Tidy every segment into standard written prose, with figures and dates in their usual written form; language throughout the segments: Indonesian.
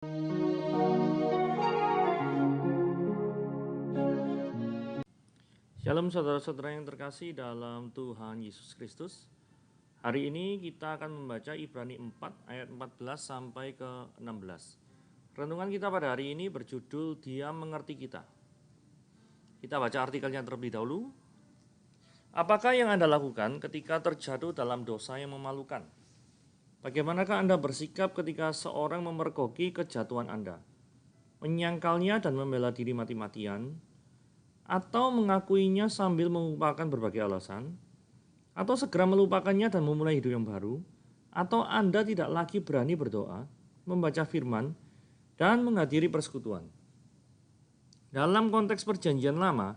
Shalom saudara-saudara yang terkasih dalam Tuhan Yesus Kristus. Hari ini kita akan membaca Ibrani 4 ayat 14 sampai ke 16. Renungan kita pada hari ini berjudul Dia Mengerti Kita. Kita baca artikelnya terlebih dahulu. Apakah yang Anda lakukan ketika terjatuh dalam dosa yang memalukan? Bagaimanakah Anda bersikap ketika seorang memergoki kejatuhan Anda? Menyangkalnya dan membela diri mati-matian? Atau mengakuinya sambil mengumpulkan berbagai alasan, atau segera melupakannya dan memulai hidup yang baru, atau Anda tidak lagi berani berdoa, membaca firman, dan menghadiri persekutuan. Dalam konteks perjanjian lama,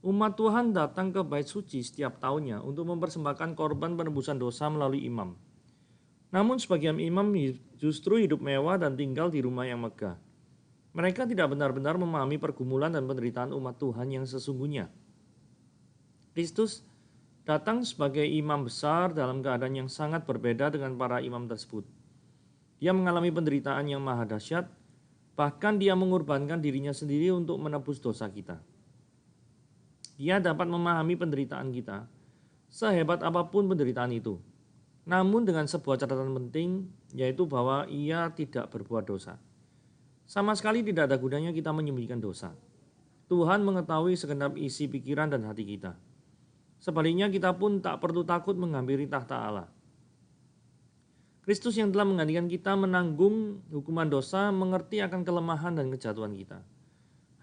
umat Tuhan datang ke bait suci setiap tahunnya untuk mempersembahkan korban penebusan dosa melalui imam. Namun sebagian imam justru hidup mewah dan tinggal di rumah yang megah. Mereka tidak benar-benar memahami pergumulan dan penderitaan umat Tuhan yang sesungguhnya. Kristus datang sebagai imam besar dalam keadaan yang sangat berbeda dengan para imam tersebut. Dia mengalami penderitaan yang maha dahsyat, bahkan dia mengorbankan dirinya sendiri untuk menebus dosa kita. Dia dapat memahami penderitaan kita, sehebat apapun penderitaan itu. Namun dengan sebuah catatan penting, yaitu bahwa ia tidak berbuat dosa. Sama sekali tidak ada gunanya kita menyembunyikan dosa. Tuhan mengetahui segenap isi pikiran dan hati kita. Sebaliknya kita pun tak perlu takut menghampiri tahta Allah. Kristus yang telah menggantikan kita menanggung hukuman dosa mengerti akan kelemahan dan kejatuhan kita.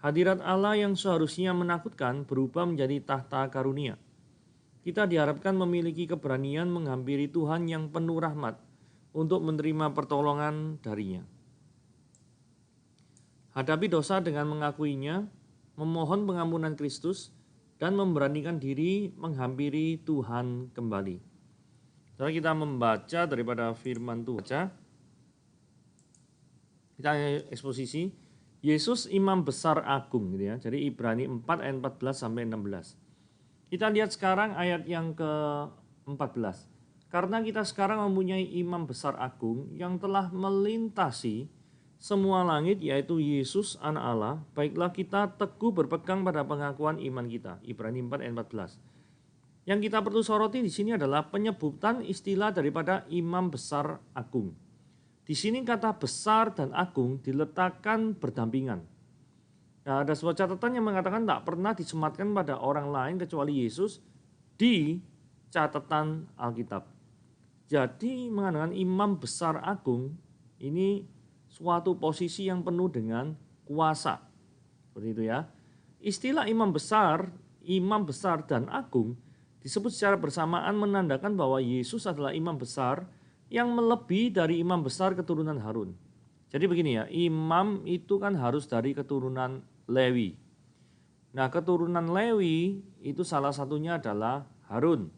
Hadirat Allah yang seharusnya menakutkan berubah menjadi tahta karunia. Kita diharapkan memiliki keberanian menghampiri Tuhan yang penuh rahmat untuk menerima pertolongan darinya. Hadapi dosa dengan mengakuinya, memohon pengampunan Kristus, dan memberanikan diri menghampiri Tuhan kembali. Setelah kita membaca daripada firman Tuhan, kita eksposisi Yesus Imam Besar Agung, gitu ya. Jadi Ibrani 4 ayat 14 sampai 16. Kita lihat sekarang ayat yang ke-14. Karena kita sekarang mempunyai Imam Besar Agung yang telah melintasi semua langit, yaitu Yesus anak Allah, baiklah kita teguh berpegang pada pengakuan iman kita. Ibrani 4 ayat 14. Yang kita perlu soroti di sini adalah penyebutan istilah daripada imam besar agung. Di sini kata besar dan agung diletakkan berdampingan. Nah, ada sebuah catatan yang mengatakan tak pernah disematkan pada orang lain kecuali Yesus di catatan Alkitab. Jadi mengatakan imam besar agung ini suatu posisi yang penuh dengan kuasa. Seperti itu ya. Istilah imam besar dan agung disebut secara bersamaan menandakan bahwa Yesus adalah imam besar yang melebihi dari imam besar keturunan Harun. Jadi begini ya, imam itu kan harus dari keturunan Lewi. Nah, keturunan Lewi itu salah satunya adalah Harun.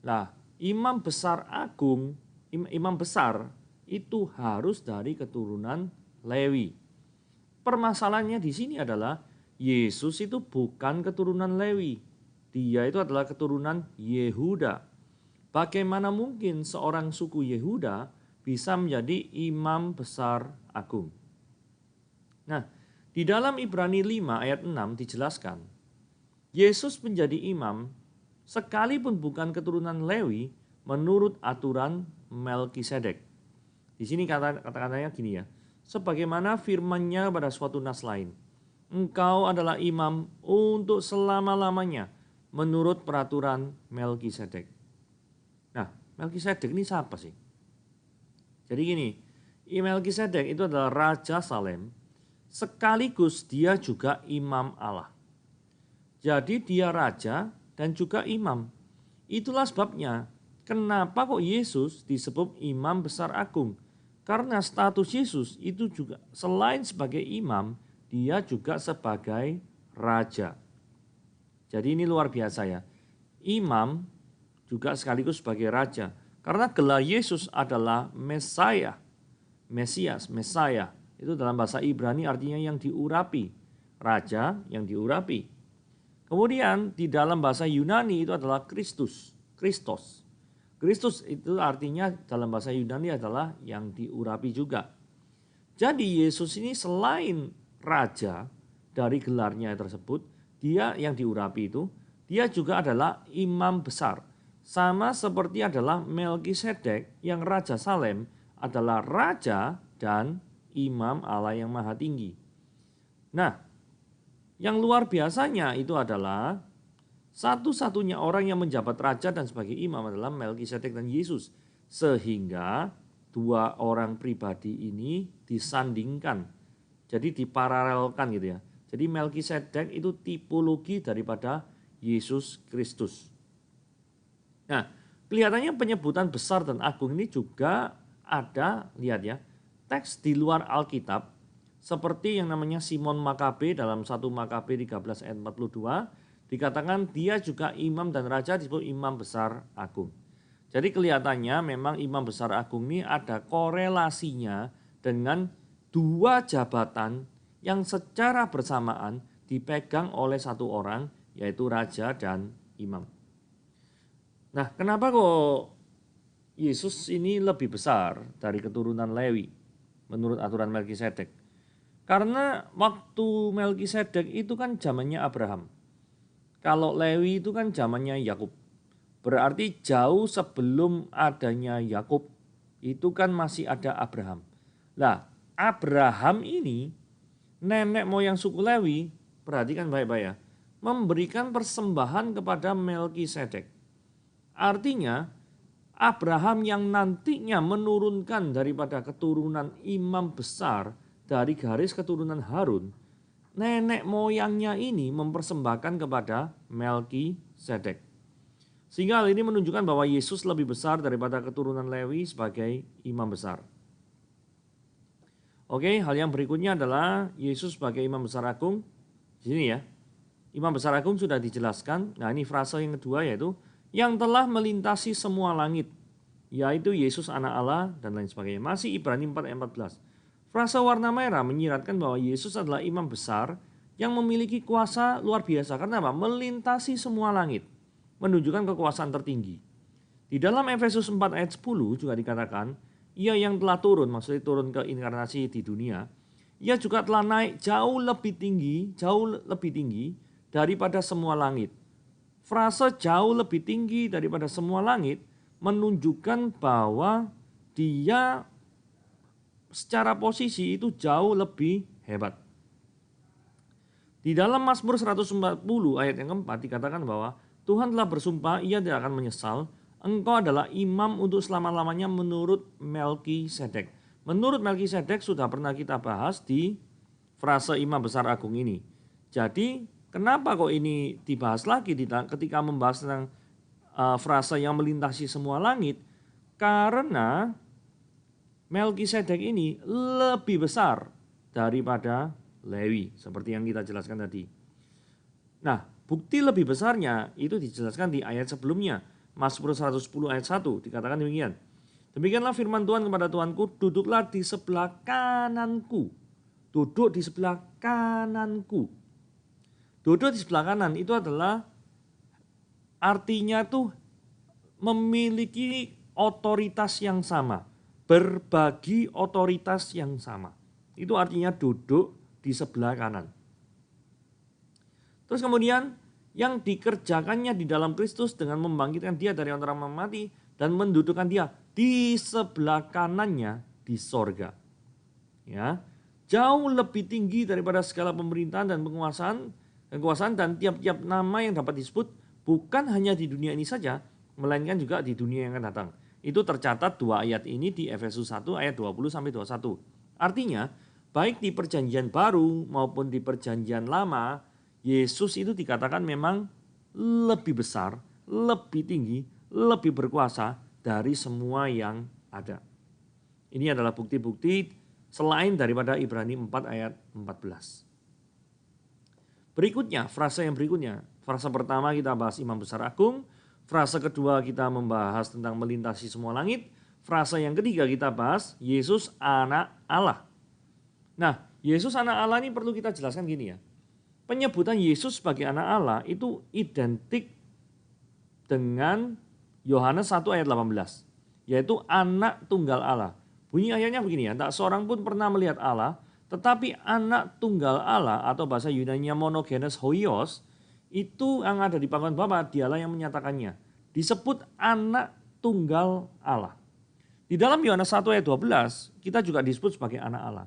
Nah, imam besar agung, imam besar itu harus dari keturunan Lewi. Permasalahannya di sini adalah Yesus itu bukan keturunan Lewi. Dia itu adalah keturunan Yehuda. Bagaimana mungkin seorang suku Yehuda bisa menjadi imam besar agung? Nah, di dalam Ibrani 5 ayat 6 dijelaskan, Yesus menjadi imam sekalipun bukan keturunan Lewi menurut aturan Melkisedek. Di sini kata-katanya gini ya, sebagaimana firman-Nya pada suatu nas lain, engkau adalah imam untuk selama-lamanya menurut peraturan Melkisedek. Nah, Melkisedek ini siapa sih? Jadi gini, Melkisedek itu adalah Raja Salem, sekaligus dia juga imam Allah. Jadi dia raja dan juga imam. Itulah sebabnya kenapa kok Yesus disebut imam besar agung. Karena status Yesus itu juga selain sebagai imam, dia juga sebagai raja. Jadi ini luar biasa ya. Imam juga sekaligus sebagai raja. Karena gelar Yesus adalah Mesias. Itu dalam bahasa Ibrani artinya yang diurapi. Raja yang diurapi. Kemudian di dalam bahasa Yunani itu adalah Kristus. Kristus itu artinya dalam bahasa Yunani adalah yang diurapi juga. Jadi Yesus ini selain raja dari gelarnya tersebut, dia yang diurapi itu, dia juga adalah imam besar. Sama seperti adalah Melkisedek yang Raja Salem adalah raja dan imam Allah yang maha tinggi. Nah, yang luar biasanya itu adalah satu-satunya orang yang menjabat raja dan sebagai imam adalah Melkisedek dan Yesus. Sehingga dua orang pribadi ini disandingkan. Jadi diparalelkan gitu ya. Jadi Melkisedek itu tipologi daripada Yesus Kristus. Nah, kelihatannya penyebutan besar dan agung ini juga ada, lihat ya, teks di luar Alkitab seperti yang namanya Simon Makabe dalam 1 Makabe 13 ayat 42, dikatakan dia juga imam dan raja disebut imam besar agung. Jadi kelihatannya memang imam besar agung ini ada korelasinya dengan dua jabatan yang secara bersamaan dipegang oleh satu orang, yaitu raja dan imam. Nah, kenapa kok Yesus ini lebih besar dari keturunan Lewi menurut aturan Melkisedek? Karena waktu Melkisedek itu kan zamannya Abraham. Kalau Lewi itu kan zamannya Yakub. Berarti jauh sebelum adanya Yakub itu kan masih ada Abraham. Lah, Abraham ini nenek moyang suku Lewi, perhatikan baik-baik ya, memberikan persembahan kepada Melkisedek. Artinya Abraham yang nantinya menurunkan daripada keturunan imam besar dari garis keturunan Harun, nenek moyangnya ini mempersembahkan kepada Melkisedek. Sehingga hal ini menunjukkan bahwa Yesus lebih besar daripada keturunan Lewi sebagai imam besar. Oke, hal yang berikutnya adalah Yesus sebagai imam besar agung. Di sini ya, imam besar agung sudah dijelaskan. Nah, ini frase yang kedua yaitu yang telah melintasi semua langit, yaitu Yesus anak Allah dan lain sebagainya. Masih Ibrani 4 ayat 14. Frase warna merah menyiratkan bahwa Yesus adalah imam besar yang memiliki kuasa luar biasa. Karena apa? Melintasi semua langit, menunjukkan kekuasaan tertinggi. Di dalam Efesus 4 ayat 10 juga dikatakan, ia yang telah turun, maksudnya turun ke inkarnasi di dunia, ia juga telah naik jauh lebih tinggi daripada semua langit. Frase jauh lebih tinggi daripada semua langit menunjukkan bahwa dia secara posisi itu jauh lebih hebat. Di dalam Mazmur 140 ayat yang keempat dikatakan bahwa Tuhan telah bersumpah ia tidak akan menyesal, engkau adalah imam untuk selama-lamanya menurut Melkisedek. Menurut Melkisedek sudah pernah kita bahas di frase imam besar agung ini. Jadi kenapa kok ini dibahas lagi ketika membahas tentang frase yang melintasi semua langit? Karena Melkisedek ini lebih besar daripada Lewi, seperti yang kita jelaskan tadi. Nah, bukti lebih besarnya itu dijelaskan di ayat sebelumnya. Mazmur 110 ayat 1 dikatakan demikian. Demikianlah firman Tuhan kepada Tuhanku, duduklah di sebelah kananku. Duduk di sebelah kananku. Duduk di sebelah kanan itu adalah artinya tuh memiliki otoritas yang sama. Berbagi otoritas yang sama. Itu artinya duduk di sebelah kanan. Terus kemudian yang dikerjakannya di dalam Kristus dengan membangkitkan dia dari antara orang mati dan mendudukkan dia di sebelah kanannya di sorga. Ya, jauh lebih tinggi daripada segala pemerintahan dan kekuasaan dan tiap-tiap nama yang dapat disebut, bukan hanya di dunia ini saja, melainkan juga di dunia yang akan datang. Itu tercatat dua ayat ini di Efesus 1 ayat 20-21. Artinya, baik di perjanjian baru maupun di perjanjian lama, Yesus itu dikatakan memang lebih besar, lebih tinggi, lebih berkuasa dari semua yang ada. Ini adalah bukti-bukti selain daripada Ibrani 4 ayat 14. Berikutnya, frase yang berikutnya. Frase pertama kita bahas imam besar agung. Frase kedua kita membahas tentang melintasi semua langit. Frase yang ketiga kita bahas Yesus anak Allah. Nah, Yesus anak Allah ini perlu kita jelaskan gini ya. Penyebutan Yesus sebagai anak Allah itu identik dengan Yohanes 1 ayat 18. Yaitu anak tunggal Allah. Bunyi ayatnya begini ya, tak seorang pun pernah melihat Allah, tetapi anak tunggal Allah atau bahasa Yunani monogenes hoios, itu yang ada di pangkuan Bapa, dialah yang menyatakannya. Disebut anak tunggal Allah. Di dalam Yohanes 1 ayat 12, kita juga disebut sebagai anak Allah.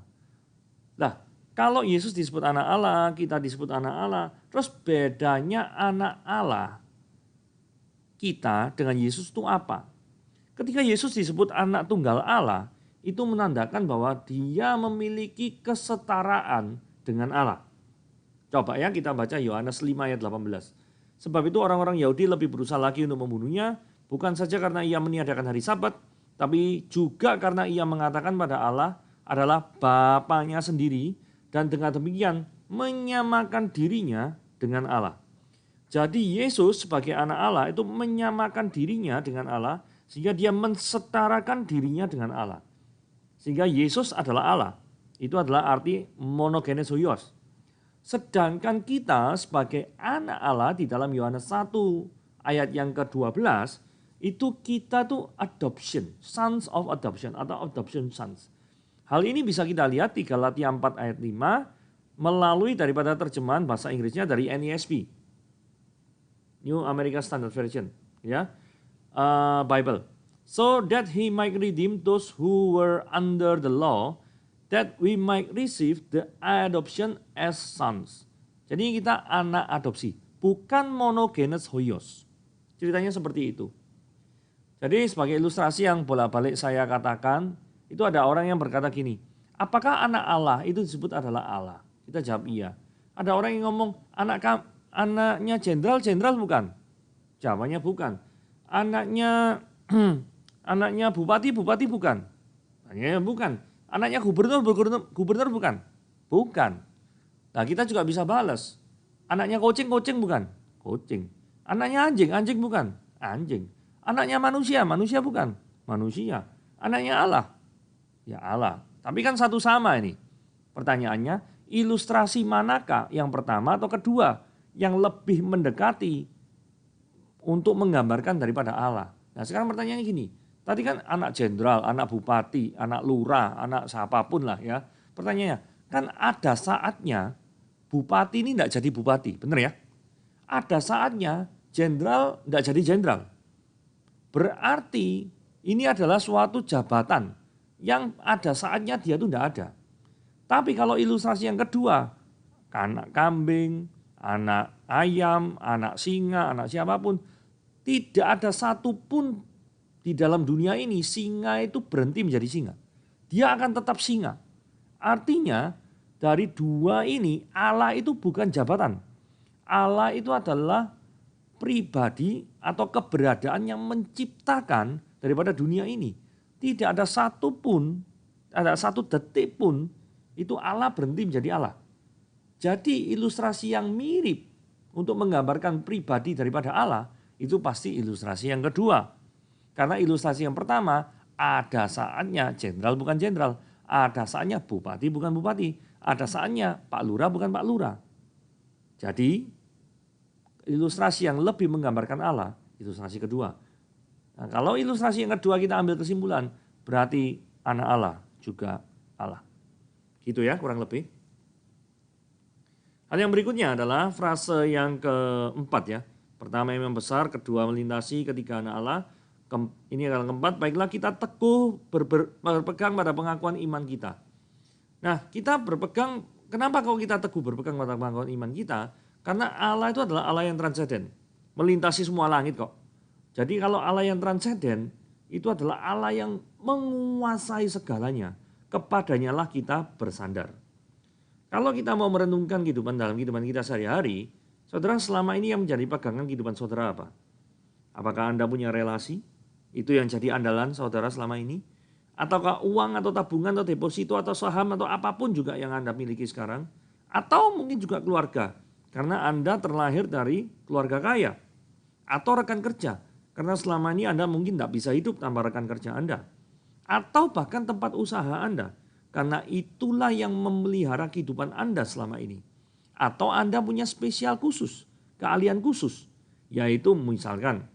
Nah, kalau Yesus disebut anak Allah, kita disebut anak Allah, terus bedanya anak Allah kita dengan Yesus itu apa? Ketika Yesus disebut anak tunggal Allah, itu menandakan bahwa dia memiliki kesetaraan dengan Allah. Coba ya kita baca Yohanes 5 ayat 18. Sebab itu orang-orang Yahudi lebih berusaha lagi untuk membunuhnya, bukan saja karena ia meniadakan hari Sabat, tapi juga karena ia mengatakan pada Allah adalah Bapanya sendiri, dan dengan demikian menyamakan dirinya dengan Allah. Jadi Yesus sebagai anak Allah itu menyamakan dirinya dengan Allah, sehingga dia mensetarakan dirinya dengan Allah. Sehingga Yesus adalah Allah. Itu adalah arti monogenes hoios. Sedangkan kita sebagai anak Allah di dalam Yohanes 1 ayat yang ke-12, itu kita tuh adoption, sons of adoption atau adoption sons. Hal ini bisa kita lihat di Galatia 4 ayat 5 melalui daripada terjemahan bahasa Inggrisnya dari NESV, New American Standard Version, ya. Bible. So that he might redeem those who were under the law, that we might receive the adoption as sons. Jadi kita anak adopsi, bukan monogenes hoios. Ceritanya seperti itu. Jadi sebagai ilustrasi yang bolak-balik saya katakan, itu ada orang yang berkata gini, apakah anak Allah itu disebut adalah Allah? Kita jawab iya. Ada orang yang ngomong, anaknya jenderal bukan? Jawabannya bukan. Anaknya bupati bukan? Tanya bukan. Anaknya gubernur bukan? Bukan. Nah kita juga bisa balas. Anaknya kucing bukan? Kucing. Anaknya anjing bukan? Anjing. Anaknya manusia bukan? Manusia. Anaknya Allah? Ya Allah. Tapi kan satu sama ini. Pertanyaannya, ilustrasi manakah yang pertama atau kedua yang lebih mendekati untuk menggambarkan daripada Allah? Nah sekarang pertanyaannya gini, tadi kan anak jenderal, anak bupati, anak lurah, anak siapapun lah ya. Pertanyaannya, kan ada saatnya bupati ini tidak jadi bupati, benar ya? Ada saatnya jenderal tidak jadi jenderal. Berarti ini adalah suatu jabatan yang ada saatnya dia itu tidak ada. Tapi kalau ilustrasi yang kedua, anak kambing, anak ayam, anak singa, anak siapapun, tidak ada satupun di dalam dunia ini singa itu berhenti menjadi singa. Dia akan tetap singa. Artinya dari dua ini Allah itu bukan jabatan. Allah itu adalah pribadi atau keberadaan yang menciptakan daripada dunia ini. Tidak ada satupun, ada satu detik pun itu Allah berhenti menjadi Allah. Jadi ilustrasi yang mirip untuk menggambarkan pribadi daripada Allah itu pasti ilustrasi yang kedua. Karena ilustrasi yang pertama ada saatnya jenderal bukan jenderal, ada saatnya bupati bukan bupati, ada saatnya Pak Lurah bukan Pak Lurah. Jadi ilustrasi yang lebih menggambarkan Allah, ilustrasi kedua. Nah, kalau ilustrasi yang kedua kita ambil kesimpulan, berarti anak Allah juga Allah. Gitu ya kurang lebih. Hal yang berikutnya adalah frase yang keempat ya. Pertama yang besar, kedua melintasi, ketiga anak Allah. Ini adalah keempat, baiklah kita teguh berpegang pada pengakuan iman kita. Nah kita berpegang, kenapa kalau kita teguh berpegang pada pengakuan iman kita? Karena Allah itu adalah Allah yang transenden, melintasi semua langit kok. Jadi kalau Allah yang transenden, itu adalah Allah yang menguasai segalanya. Kepadanya lah kita bersandar. Kalau kita mau merenungkan kehidupan dalam kehidupan kita sehari-hari, saudara selama ini yang menjadi pegangan kehidupan saudara apa? Apakah Anda punya relasi? Itu yang jadi andalan saudara selama ini? Ataukah uang atau tabungan atau deposito atau saham atau apapun juga yang Anda miliki sekarang? Atau mungkin juga keluarga, karena Anda terlahir dari keluarga kaya. Atau rekan kerja, karena selama ini Anda mungkin tidak bisa hidup tanpa rekan kerja Anda. Atau bahkan tempat usaha Anda, karena itulah yang memelihara kehidupan Anda selama ini. Atau Anda punya spesial khusus, keahlian khusus, yaitu misalkan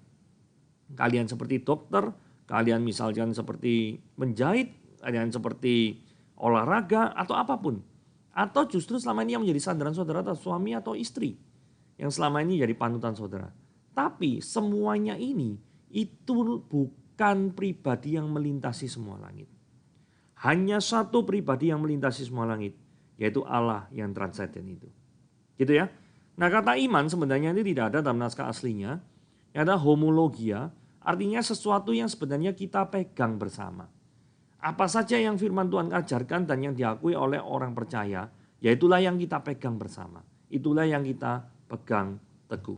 kalian seperti dokter, kalian misalkan seperti menjahit, yang seperti olahraga atau apapun. Atau justru selama ini yang menjadi sandaran saudara atau suami atau istri yang selama ini jadi panutan saudara. Tapi semuanya ini itu bukan pribadi yang melintasi semua langit. Hanya satu pribadi yang melintasi semua langit, yaitu Allah yang transenden itu. Gitu ya. Nah, kata iman sebenarnya ini tidak ada dalam naskah aslinya. Yang ada homologia, artinya sesuatu yang sebenarnya kita pegang bersama. Apa saja yang firman Tuhan ajarkan dan yang diakui oleh orang percaya, yaitulah yang kita pegang bersama. Itulah yang kita pegang teguh.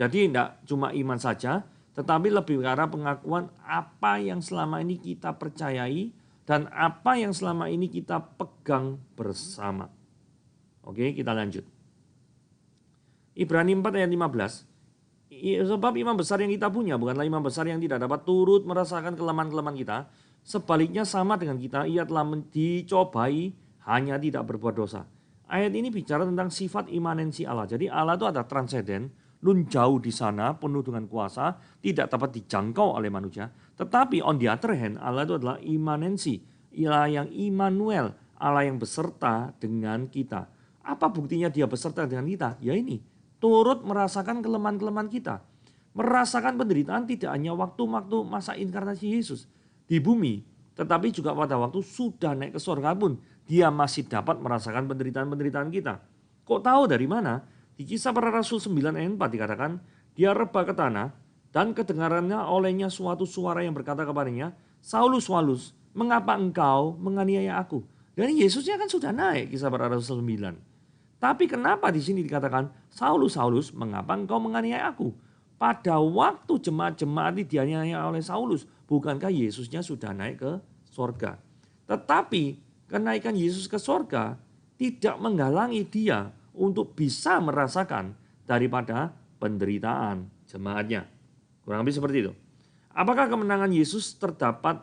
Jadi tidak cuma iman saja, tetapi lebih ke arah pengakuan apa yang selama ini kita percayai dan apa yang selama ini kita pegang bersama. Oke, kita lanjut. Ibrani 4 ayat 15. Sebab imam besar yang kita punya bukanlah imam besar yang tidak dapat turut merasakan kelemahan-kelemahan kita. Sebaliknya sama dengan kita, ia telah dicobai hanya tidak berbuat dosa. Ayat ini bicara tentang sifat imanensi Allah. Jadi Allah itu ada transenden, nun jauh di sana, penuh dengan kuasa, tidak dapat dijangkau oleh manusia. Tetapi on the other hand, Allah itu adalah imanensi, Allah yang Immanuel, Allah yang beserta dengan kita. Apa buktinya dia beserta dengan kita? Ya ini, turut merasakan kelemahan-kelemahan kita. Merasakan penderitaan tidak hanya waktu-waktu masa inkarnasi Yesus di bumi, tetapi juga pada waktu sudah naik ke surga pun, dia masih dapat merasakan penderitaan-penderitaan kita. Kok tahu dari mana? Di Kisah Para Rasul 9 ayat 4 dikatakan, dia rebah ke tanah dan kedengarannya olehnya suatu suara yang berkata kepadanya, Saulus, Saulus, mengapa engkau menganiaya aku? Dan Yesusnya kan sudah naik, Kisah Para Rasul 9. Tapi kenapa di sini dikatakan, Saulus, Saulus, mengapa engkau menganiaya aku? Pada waktu jemaat-jemaat ini dianiaya oleh Saulus, bukankah Yesusnya sudah naik ke sorga? Tetapi kenaikan Yesus ke sorga tidak menghalangi dia untuk bisa merasakan daripada penderitaan jemaatnya. Kurang lebih seperti itu. Apakah kemenangan Yesus terdapat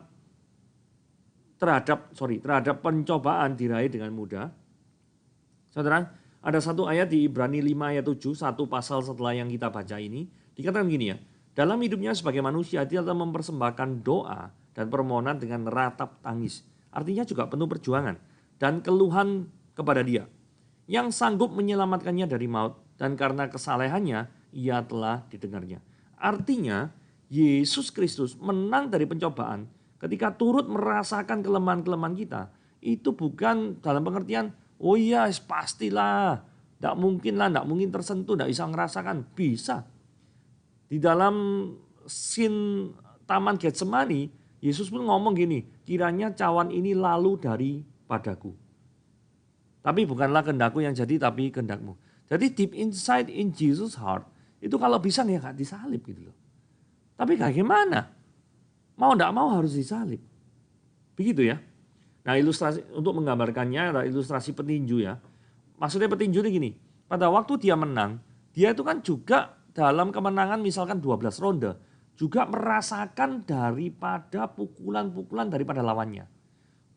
terhadap pencobaan diraih dengan mudah? Saudara, ada satu ayat di Ibrani 5 ayat 7, satu pasal setelah yang kita baca ini, dikatakan gini ya, dalam hidupnya sebagai manusia dia telah mempersembahkan doa dan permohonan dengan ratap tangis. Artinya juga penuh perjuangan dan keluhan kepada dia, yang sanggup menyelamatkannya dari maut, dan karena kesalehannya ia telah didengarnya. Artinya Yesus Kristus menang dari pencobaan ketika turut merasakan kelemahan-kelemahan kita. Itu bukan dalam pengertian, oh iya pastilah, tidak mungkin tersentuh, tidak bisa ngerasakan. Bisa. Di dalam scene Taman Getsemani, Yesus pun ngomong gini, kiranya cawan ini lalu daripadaku. Tapi bukanlah kehendakku yang jadi, tapi kehendakmu. Jadi deep inside in Jesus' heart, itu kalau bisa ya gak disalib gitu loh. Tapi bagaimana? Mau tidak mau harus disalib. Begitu ya. Nah ilustrasi untuk menggambarkannya ada ilustrasi petinju ya. Maksudnya petinju ini gini, pada waktu dia menang, dia itu kan juga dalam kemenangan misalkan 12 ronde, juga merasakan daripada pukulan-pukulan daripada lawannya.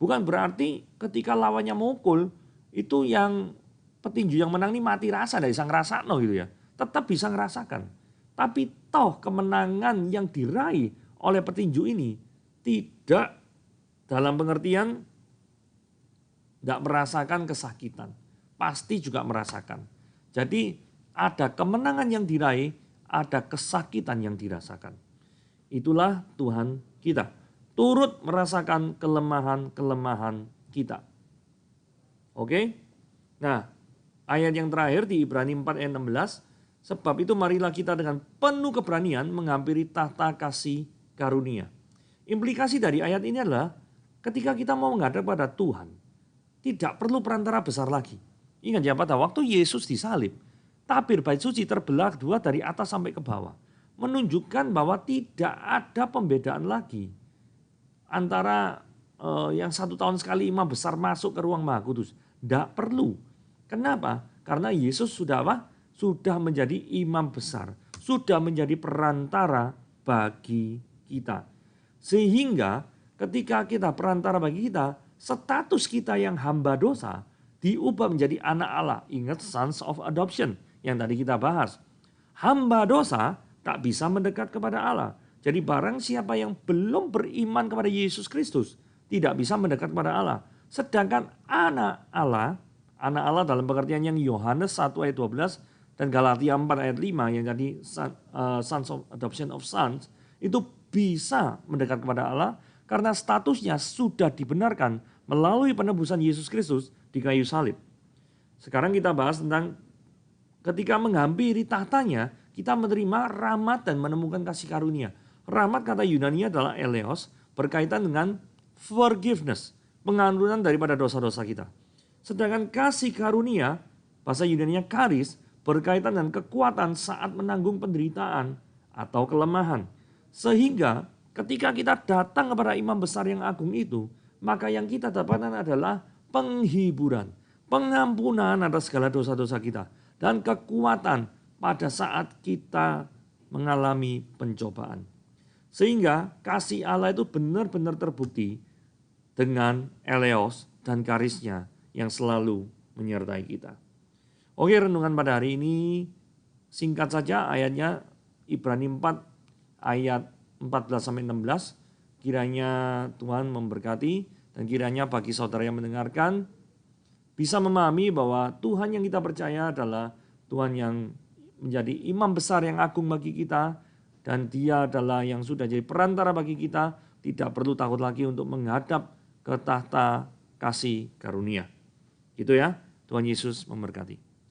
Bukan berarti ketika lawannya mukul, itu yang petinju yang menang ini mati rasa, tidak bisa ngerasakno gitu ya. Tetap bisa ngerasakan. Tapi toh kemenangan yang diraih oleh petinju ini tidak dalam pengertian tidak merasakan kesakitan. Pasti juga merasakan. Jadi ada kemenangan yang diraih, ada kesakitan yang dirasakan. Itulah Tuhan kita. Turut merasakan kelemahan-kelemahan kita. Oke? Nah, ayat yang terakhir di Ibrani 4 ayat 16. Sebab itu marilah kita dengan penuh keberanian menghampiri tahta kasih karunia. Implikasi dari ayat ini adalah ketika kita mau menghadap pada Tuhan, tidak perlu perantara besar lagi. Ingat ya, pada waktu Yesus disalib, tabir bait suci terbelah dua dari atas sampai ke bawah. Menunjukkan bahwa tidak ada pembedaan lagi antara yang 1 tahun sekali imam besar masuk ke ruang Maha Kudus. Tidak perlu. Kenapa? Karena Yesus sudah apa? Sudah menjadi imam besar. Sudah menjadi perantara bagi kita. Sehingga ketika kita perantara bagi kita, status kita yang hamba dosa diubah menjadi anak Allah. Ingat sons of adoption yang tadi kita bahas. Hamba dosa tak bisa mendekat kepada Allah. Jadi barang siapa yang belum beriman kepada Yesus Kristus, tidak bisa mendekat kepada Allah. Sedangkan anak Allah dalam pengertian yang Yohanes 1 ayat 12 dan Galatia 4 ayat 5 yang jadi sons of adoption of sons, itu bisa mendekat kepada Allah karena statusnya sudah dibenarkan melalui penebusan Yesus Kristus di kayu salib. Sekarang kita bahas tentang ketika menghampiri tahtanya, kita menerima rahmat dan menemukan kasih karunia. Rahmat kata Yunani adalah eleos, berkaitan dengan forgiveness, pengampunan daripada dosa-dosa kita. Sedangkan kasih karunia, bahasa Yunani-nya charis, berkaitan dengan kekuatan saat menanggung penderitaan atau kelemahan. Sehingga ketika kita datang kepada imam besar yang agung itu, maka yang kita dapatkan adalah penghiburan, pengampunan atas segala dosa-dosa kita, dan kekuatan pada saat kita mengalami pencobaan. Sehingga kasih Allah itu benar-benar terbukti dengan eleos dan karisnya yang selalu menyertai kita. Oke, renungan pada hari ini singkat saja ayatnya Ibrani 4 ayat 14-16. Kiranya Tuhan memberkati dan kiranya bagi saudara yang mendengarkan bisa memahami bahwa Tuhan yang kita percaya adalah Tuhan yang menjadi imam besar yang agung bagi kita, dan Dia adalah yang sudah jadi perantara bagi kita, tidak perlu takut lagi untuk menghadap ke tahta kasih karunia. Gitu ya, Tuhan Yesus memberkati.